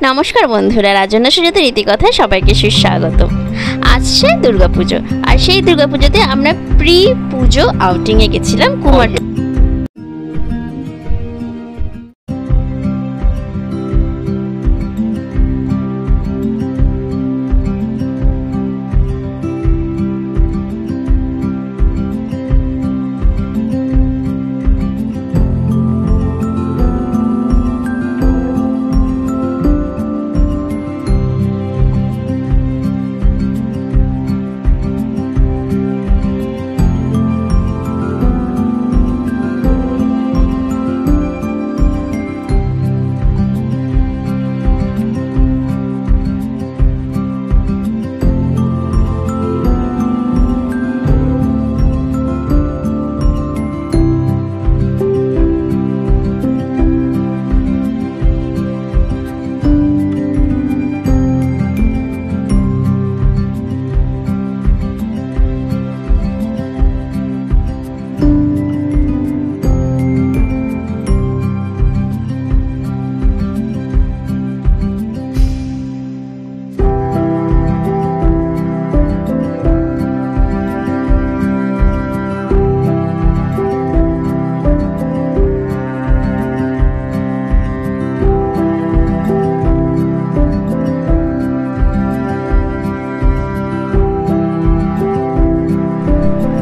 নমস্কার বন্ধুরা, রাজনা সুজাতার রীতিকথায় সবাইকে সুস্বাগত। আসছে দুর্গাপুজো, আর সেই দুর্গাপুজোতে আমরা প্রি পুজো আউটিংয়ে গেছিলাম কুমার।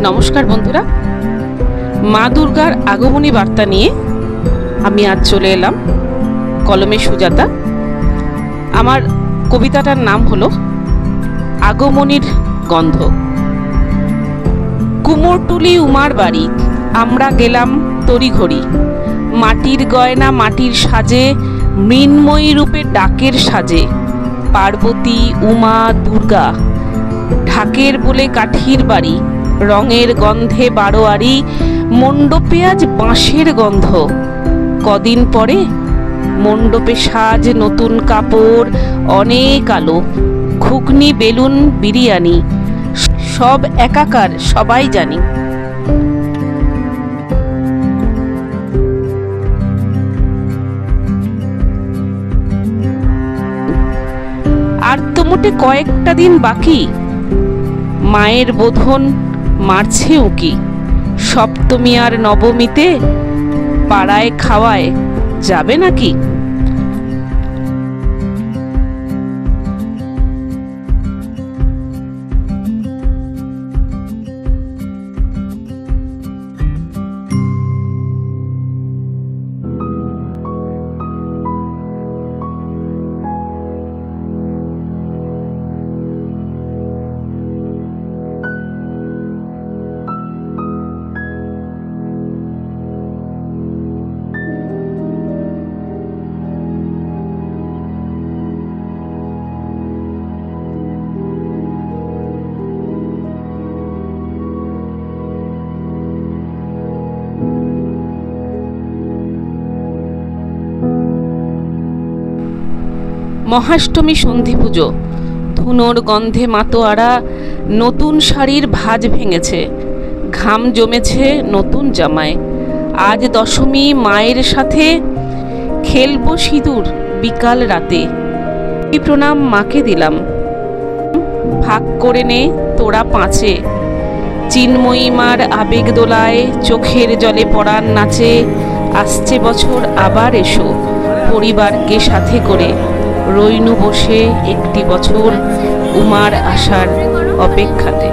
নমস্কার বন্ধুরা, মা দুর্গার আগমনী বার্তা নিয়ে আমি আজ চলে এলাম কলমে সুজাতা। আমার কবিতাটার নাম হলো আগমনীর গন্ধ। কুমোরটুলি উমার বাড়ি, আমরা গেলাম তড়িঘড়ি। মাটির গয়না মাটির সাজে, মৃন্ময়ী রূপে ডাকের সাজে। পার্বতী উমা দুর্গা, ঢাকের বলে কাঠির বাড়ি। রঙের গন্ধে বারোয়ারি, মণ্ডপে আজ বাঁশের গন্ধ। কদিন পরে মণ্ডপে সাজ, নতুন কাপড়, অনেক আলো। ঘুগনি বেলুন বিরিয়ানি, সব একাকার সবাই জানি। আর তো মোটে কয়েকটা দিন বাকি, মায়ের বোধন মারছে উকি। সপ্তমী আর নবমীতে পাড়ায় খাওয়ায় যাবে নাকি? মহাষ্টমী সন্ধি পুজো, ধুনোর গন্ধে মাতোয়ারা। নতুন শাড়ির ভাঁজ ভেঙেছে, ঘাম জমেছে নতুন জামায়। আজ দশমী, মায়ের সাথে খেলবো সিঁদুর বিকাল রাতে। প্রণাম মাকে দিলাম, ভাগ করে নে তোরা পাঁচে। চিন্ময়ী মার আবেগ দোলায়, চোখের জলে পরাণ নাচে। আসছে বছর আবার এসো, পরিবারকে সাথে করে। রইনু বসে একটি বছর উমার আসার অপেক্ষাতে।